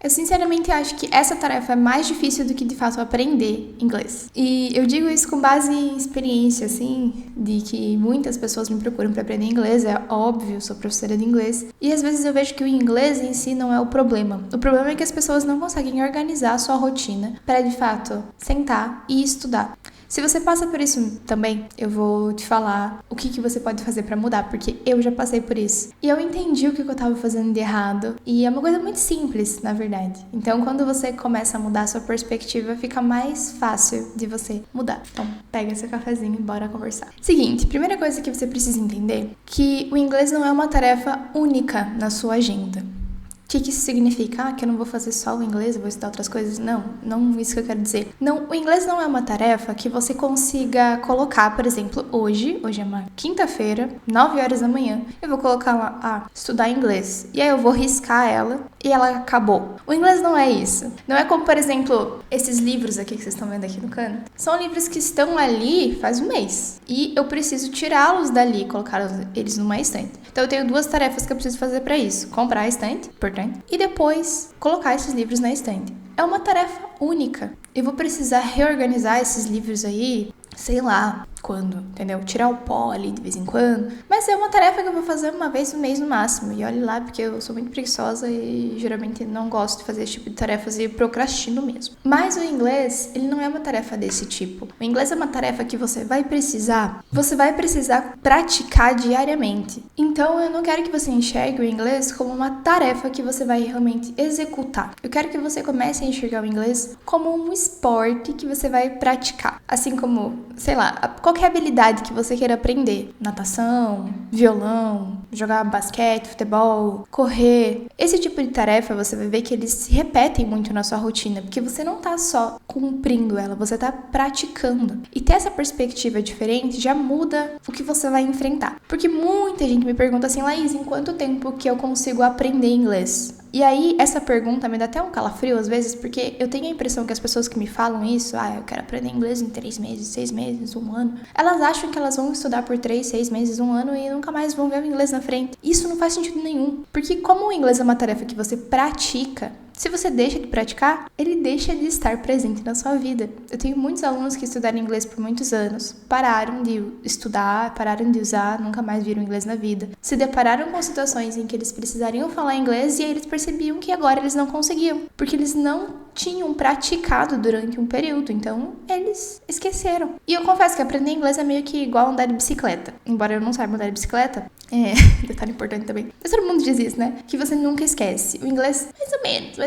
Eu sinceramente acho que essa tarefa é mais difícil do que de fato aprender inglês. E eu digo isso com base em experiência, assim, de que muitas pessoas me procuram para aprender inglês, é óbvio, eu sou professora de inglês. E às vezes eu vejo que o inglês em si não é o problema. O problema é que as pessoas não conseguem organizar a sua rotina para de fato sentar e estudar. Se você passa por isso também, eu vou te falar o que você pode fazer pra mudar, porque eu já passei por isso. E eu entendi o que eu tava fazendo de errado, e é uma coisa muito simples, na verdade. Então, quando você começa a mudar a sua perspectiva, fica mais fácil de você mudar. Então, pega seu cafezinho e bora conversar. Seguinte, primeira coisa que você precisa entender, que o inglês não é uma tarefa única na sua agenda. O que isso significa? Que eu não vou fazer só o inglês, eu vou estudar outras coisas? Não isso que eu quero dizer. Não, o inglês não é uma tarefa que você consiga colocar, por exemplo, hoje é uma quinta-feira, 9 horas da manhã, eu vou colocar lá, estudar inglês. E aí eu vou riscar ela e ela acabou. O inglês não é isso. Não é como, por exemplo, esses livros aqui que vocês estão vendo aqui no canto. São livros que estão ali faz um mês. E eu preciso tirá-los dali e colocar eles numa estante. Então eu tenho 2 tarefas que eu preciso fazer para isso. Comprar a estante, importante, e depois colocar esses livros na estante. É uma tarefa única. Eu vou precisar reorganizar esses livros aí, sei lá quando, entendeu? Tirar o pó ali de vez em quando. Mas é uma tarefa que eu vou fazer uma vez no mês no máximo. E olhe lá, porque eu sou muito preguiçosa e geralmente não gosto de fazer esse tipo de tarefas e procrastino mesmo. Mas o inglês, ele não é uma tarefa desse tipo. O inglês é uma tarefa que você vai precisar praticar diariamente. Então eu não quero que você enxergue o inglês como uma tarefa que você vai realmente executar. Eu quero que você comece a enxergar o inglês como um esporte que você vai praticar. Assim como, sei lá, qualquer habilidade que você queira aprender, natação, violão, jogar basquete, futebol, correr, esse tipo de tarefa você vai ver que eles se repetem muito na sua rotina, porque você não tá só cumprindo ela, você tá praticando. E ter essa perspectiva diferente já muda o que você vai enfrentar. Porque muita gente me pergunta assim, Laís, em quanto tempo que eu consigo aprender inglês? E aí, essa pergunta me dá até um calafrio às vezes, porque eu tenho a impressão que as pessoas que me falam isso, eu quero aprender inglês em 3 meses, 6 meses, 1 ano, elas acham que elas vão estudar por 3, 6 meses, 1 ano e nunca mais vão ver o inglês na frente. Isso não faz sentido nenhum, porque como o inglês é uma tarefa que você pratica, se você deixa de praticar, ele deixa de estar presente na sua vida. Eu tenho muitos alunos que estudaram inglês por muitos anos, pararam de estudar, pararam de usar, nunca mais viram inglês na vida. Se depararam com situações em que eles precisariam falar inglês e aí eles percebiam que agora eles não conseguiam, porque eles não tinham praticado durante um período, então eles esqueceram. E eu confesso que aprender inglês é meio que igual andar de bicicleta. Embora eu não saiba andar de bicicleta, detalhe importante também. Mas todo mundo diz isso, né? Que você nunca esquece. O inglês, mais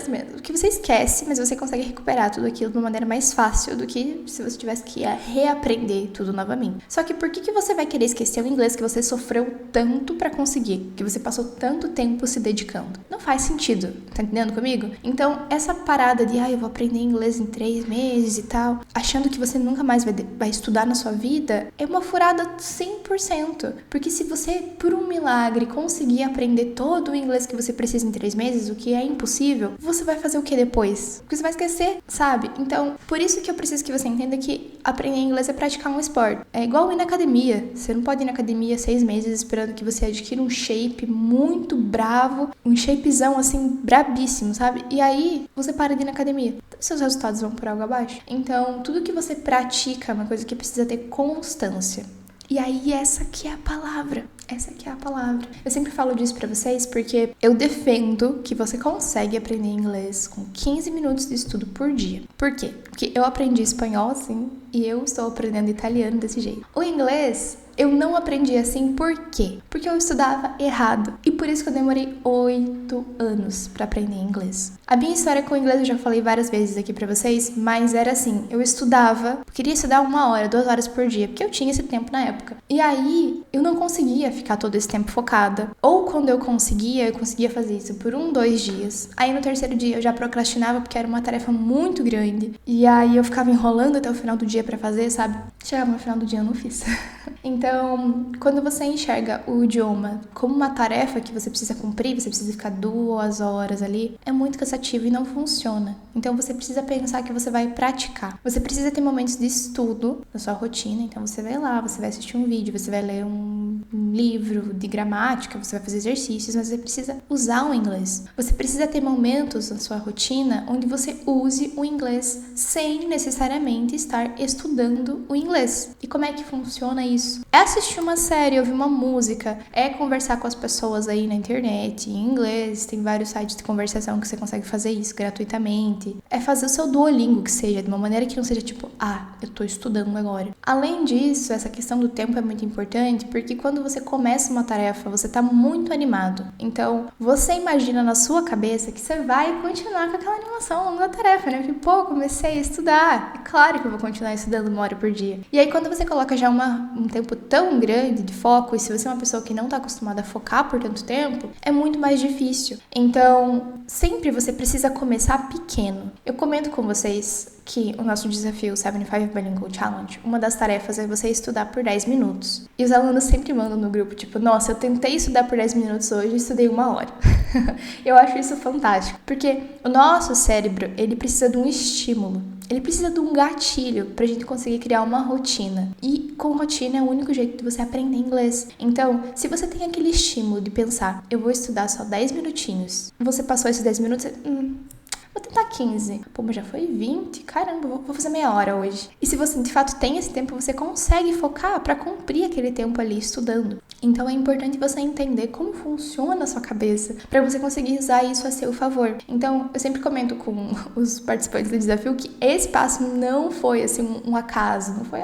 ou menos. O que você esquece, mas você consegue recuperar tudo aquilo de uma maneira mais fácil do que se você tivesse que reaprender tudo novamente. Só que por que você vai querer esquecer o inglês que você sofreu tanto pra conseguir? Que você passou tanto tempo se dedicando? Não faz sentido, tá entendendo comigo? Então, essa parada de, eu vou aprender inglês em 3 meses e tal, achando que você nunca mais vai estudar na sua vida, é uma furada 100%. Porque se você, por um milagre, conseguir aprender todo o inglês que você precisa em 3 meses, o que é impossível, você vai fazer o que depois? Porque você vai esquecer, sabe? Então, por isso que eu preciso que você entenda que aprender inglês é praticar um esporte. É igual ir na academia. Você não pode ir na academia 6 meses esperando que você adquira um shape muito bravo, um shapezão assim, brabíssimo, sabe? E aí, você para de ir na academia. Seus resultados vão por água abaixo. Então, tudo que você pratica é uma coisa que precisa ter constância. E aí, essa que é a palavra. Eu sempre falo disso pra vocês porque eu defendo que você consegue aprender inglês com 15 minutos de estudo por dia. Por quê? Porque eu aprendi espanhol assim e eu estou aprendendo italiano desse jeito. O inglês eu não aprendi assim, por quê? Porque eu estudava errado. E por isso que eu demorei 8 anos pra aprender inglês. A minha história com o inglês eu já falei várias vezes aqui pra vocês, mas era assim, eu queria estudar 1 hora, 2 horas por dia, porque eu tinha esse tempo na época. E aí, eu não conseguia ficar todo esse tempo focada. Ou quando eu conseguia fazer isso por 1, 2 dias. Aí no 3º dia eu já procrastinava porque era uma tarefa muito grande. E aí eu ficava enrolando até o final do dia pra fazer, sabe? Chegava no final do dia eu não fiz. Então, quando você enxerga o idioma como uma tarefa que você precisa cumprir, você precisa ficar 2 horas ali, é muito cansativo e não funciona. Então, você precisa pensar que você vai praticar. Você precisa ter momentos de estudo na sua rotina. Então, você vai lá, você vai assistir um vídeo, você vai ler um livro de gramática, você vai fazer exercícios, mas você precisa usar o inglês. Você precisa ter momentos na sua rotina onde você use o inglês sem necessariamente estar estudando o inglês. E como é que funciona isso? É assistir uma série, ouvir uma música, é conversar com as pessoas aí na internet, em inglês, tem vários sites de conversação que você consegue fazer isso gratuitamente. É fazer o seu Duolingo, que seja, de uma maneira que não seja tipo, eu tô estudando agora. Além disso, essa questão do tempo é muito importante, porque quando você começa uma tarefa, você tá muito animado. Então, você imagina na sua cabeça que você vai continuar com aquela animação ao longo da tarefa, né? Porque, comecei a estudar. É claro que eu vou continuar estudando 1 hora por dia. E aí, quando você coloca já um tempo tão grande de foco, e se você é uma pessoa que não tá acostumada a focar por tanto tempo, é muito mais difícil. Então, sempre você precisa começar pequeno. Eu comento com vocês que o nosso desafio 75 Bilingual Challenge, uma das tarefas é você estudar por 10 minutos. E os alunos sempre mandam no grupo, tipo, nossa, eu tentei estudar por 10 minutos hoje e estudei 1 hora. Eu acho isso fantástico, porque o nosso cérebro, ele precisa de um estímulo. Ele precisa de um gatilho pra gente conseguir criar uma rotina. E com rotina é o único jeito de você aprender inglês. Então, se você tem aquele estímulo de pensar, eu vou estudar só 10 minutinhos, você passou esses 10 minutos, vou tentar 15. Mas já foi 20. Caramba, vou fazer meia hora hoje. E se você de fato tem esse tempo, você consegue focar pra cumprir aquele tempo ali estudando. Então é importante você entender como funciona a sua cabeça pra você conseguir usar isso a seu favor. Então, eu sempre comento com os participantes do desafio que esse passo não foi assim um acaso, não foi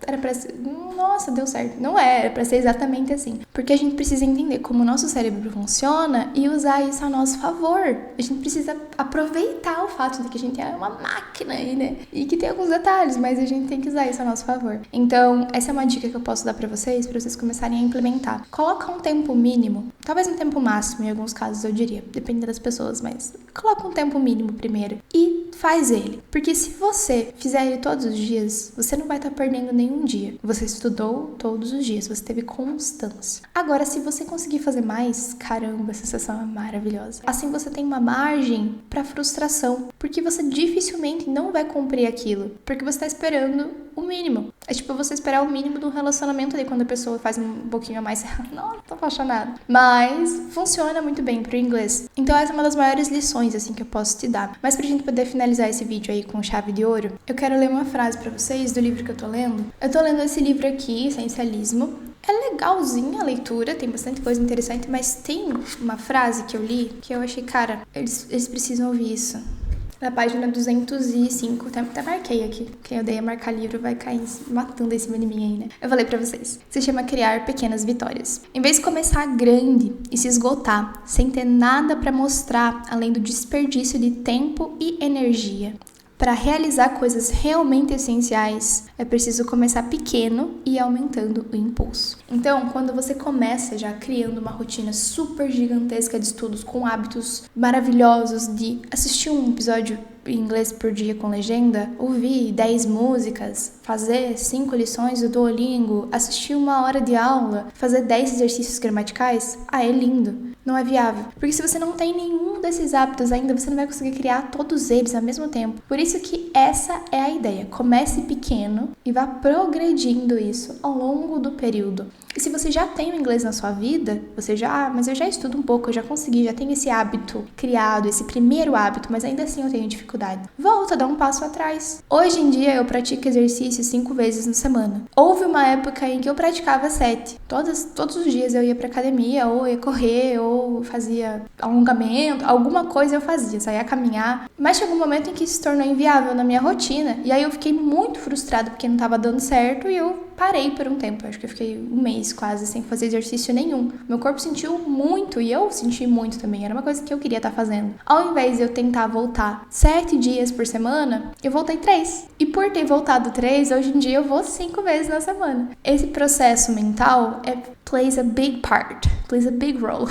era pra ser, nossa, deu certo. Não era pra ser exatamente assim. Porque a gente precisa entender como o nosso cérebro funciona e usar isso a nosso favor. A gente precisa aproveitar o fato de que a gente é uma máquina aí, né? E que tem alguns detalhes, mas a gente tem que usar isso a nosso favor. Então, essa é uma dica que eu posso dar pra vocês começarem a implementar. Coloca um tempo mínimo, talvez um tempo máximo, em alguns casos eu diria, depende das pessoas, mas coloca um tempo mínimo primeiro e faz ele. Porque se você fizer ele todos os dias, você não vai estar perdendo nenhum dia. Você estudou todos os dias, você teve constância. Agora, se você conseguir fazer mais, caramba, a sensação é maravilhosa. Assim você tem uma margem para frustração, porque você dificilmente não vai cumprir aquilo, porque você está esperando o mínimo. É tipo você esperar o mínimo do relacionamento ali, quando a pessoa faz um pouquinho a mais, não, tô apaixonada. Mas funciona muito bem pro inglês. Então essa é uma das maiores lições, assim, que eu posso te dar. Mas pra gente poder finalizar esse vídeo aí com chave de ouro, eu quero ler uma frase pra vocês do livro que eu tô lendo. Eu tô lendo esse livro aqui, Essencialismo. É legalzinha a leitura, tem bastante coisa interessante, mas tem uma frase que eu li que eu achei, cara, eles precisam ouvir isso. Na página 205, até marquei aqui. Quem odeia marcar livro vai cair matando esse cima de mim aí, né? Eu falei pra vocês. Se chama Criar Pequenas Vitórias. Em vez de começar grande e se esgotar, sem ter nada pra mostrar, além do desperdício de tempo e energia, para realizar coisas realmente essenciais, é preciso começar pequeno e ir aumentando o impulso. Então, quando você começa já criando uma rotina super gigantesca de estudos, com hábitos maravilhosos de assistir um episódio em inglês por dia com legenda, ouvir 10 músicas, fazer 5 lições do Duolingo, assistir 1 hora de aula, fazer 10 exercícios gramaticais, é lindo. Não é viável. Porque se você não tem nenhum desses hábitos ainda, você não vai conseguir criar todos eles ao mesmo tempo. Por isso que essa é a ideia. Comece pequeno e vá progredindo isso ao longo do período. E se você já tem o inglês na sua vida, mas eu já estudo um pouco, eu já consegui, já tenho esse hábito criado, esse primeiro hábito, mas ainda assim eu tenho dificuldade. Volta, dá um passo atrás. Hoje em dia eu pratico exercício 5 vezes na semana. Houve uma época em que eu praticava 7. Todos os dias eu ia pra academia, ou ia correr, ou fazia alongamento, alguma coisa eu fazia, saía a caminhar. Mas chegou um momento em que se tornou inviável na minha rotina, e aí eu fiquei muito frustrada porque não tava dando certo e eu parei por um tempo. Acho que eu fiquei 1 mês quase sem fazer exercício nenhum. Meu corpo sentiu muito e eu senti muito também. Era uma coisa que eu queria estar fazendo. Ao invés de eu tentar voltar 7 dias por semana, eu voltei 3. E por ter voltado 3, hoje em dia eu vou 5 vezes na semana. Esse processo mental plays a big part, plays a big role.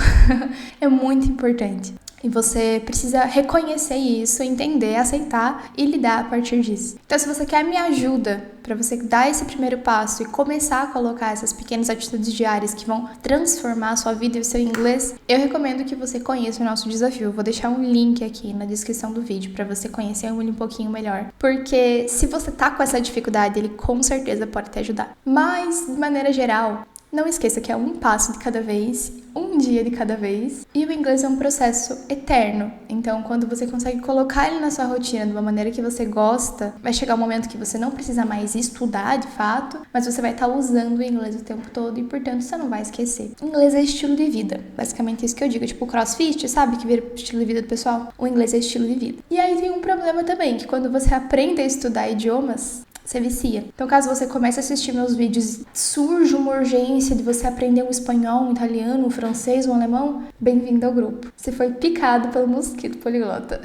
É muito importante. E você precisa reconhecer isso, entender, aceitar e lidar a partir disso. Então, se você quer minha ajuda para você dar esse primeiro passo e começar a colocar essas pequenas atitudes diárias que vão transformar a sua vida e o seu inglês, eu recomendo que você conheça o nosso desafio. Eu vou deixar um link aqui na descrição do vídeo para você conhecer ele um pouquinho melhor. Porque se você tá com essa dificuldade, ele com certeza pode te ajudar. Mas, de maneira geral, Não esqueça que é um passo de cada vez, um dia de cada vez, e o inglês é um processo eterno. Então, quando você consegue colocar ele na sua rotina de uma maneira que você gosta, vai chegar um momento que você não precisa mais estudar de fato, mas você vai estar usando o inglês o tempo todo e, portanto, você não vai esquecer. Inglês é estilo de vida, basicamente isso que eu digo, tipo o CrossFit, sabe, que vira estilo de vida do pessoal? O inglês é estilo de vida. E aí tem um problema também, que quando você aprende a estudar idiomas, você vicia. Então, caso você comece a assistir meus vídeos, surge uma urgência de você aprender um espanhol, um italiano, um francês, um alemão, bem-vindo ao grupo. Você foi picado pelo mosquito poliglota.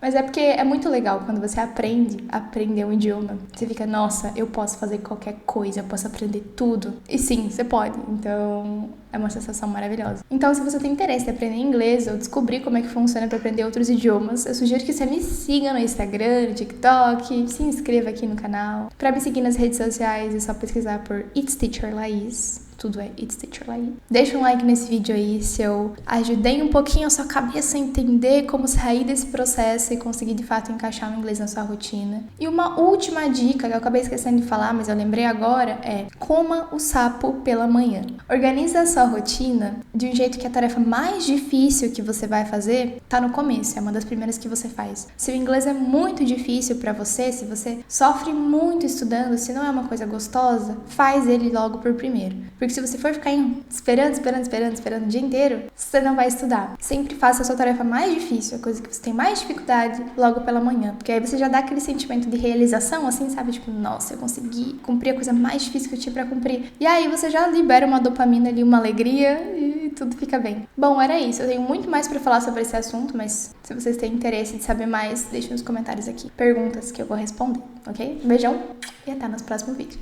Mas é porque é muito legal quando você aprender um idioma. Você fica, nossa, eu posso fazer qualquer coisa, eu posso aprender tudo. E sim, você pode. Então, é uma sensação maravilhosa. Então, se você tem interesse em aprender inglês ou descobrir como é que funciona para aprender outros idiomas, eu sugiro que você me siga no Instagram, no TikTok, se inscreva aqui no canal. Para me seguir nas redes sociais, é só pesquisar por It's Teacher Laís. Tudo é It's Teacher Laís. Deixa um like nesse vídeo aí se eu ajudei um pouquinho a sua cabeça a entender como sair desse processo e conseguir de fato encaixar o inglês na sua rotina. E uma última dica que eu acabei esquecendo de falar, mas eu lembrei agora, é coma o sapo pela manhã. Organiza a sua rotina de um jeito que a tarefa mais difícil que você vai fazer tá no começo, é uma das primeiras que você faz. Se o inglês é muito difícil pra você, se você sofre muito estudando, se não é uma coisa gostosa, faz ele logo por primeiro. Porque se você for ficar esperando o dia inteiro, você não vai estudar. Sempre faça a sua tarefa mais difícil, a coisa que você tem mais dificuldade, logo pela manhã. Porque aí você já dá aquele sentimento de realização, assim, sabe? Tipo, nossa, eu consegui cumprir a coisa mais difícil que eu tinha pra cumprir. E aí você já libera uma dopamina ali, uma alegria e tudo fica bem. Bom, era isso. Eu tenho muito mais pra falar sobre esse assunto, mas se vocês têm interesse de saber mais, deixem nos comentários aqui perguntas que eu vou responder, ok? Um beijão e até nosso próximo vídeo.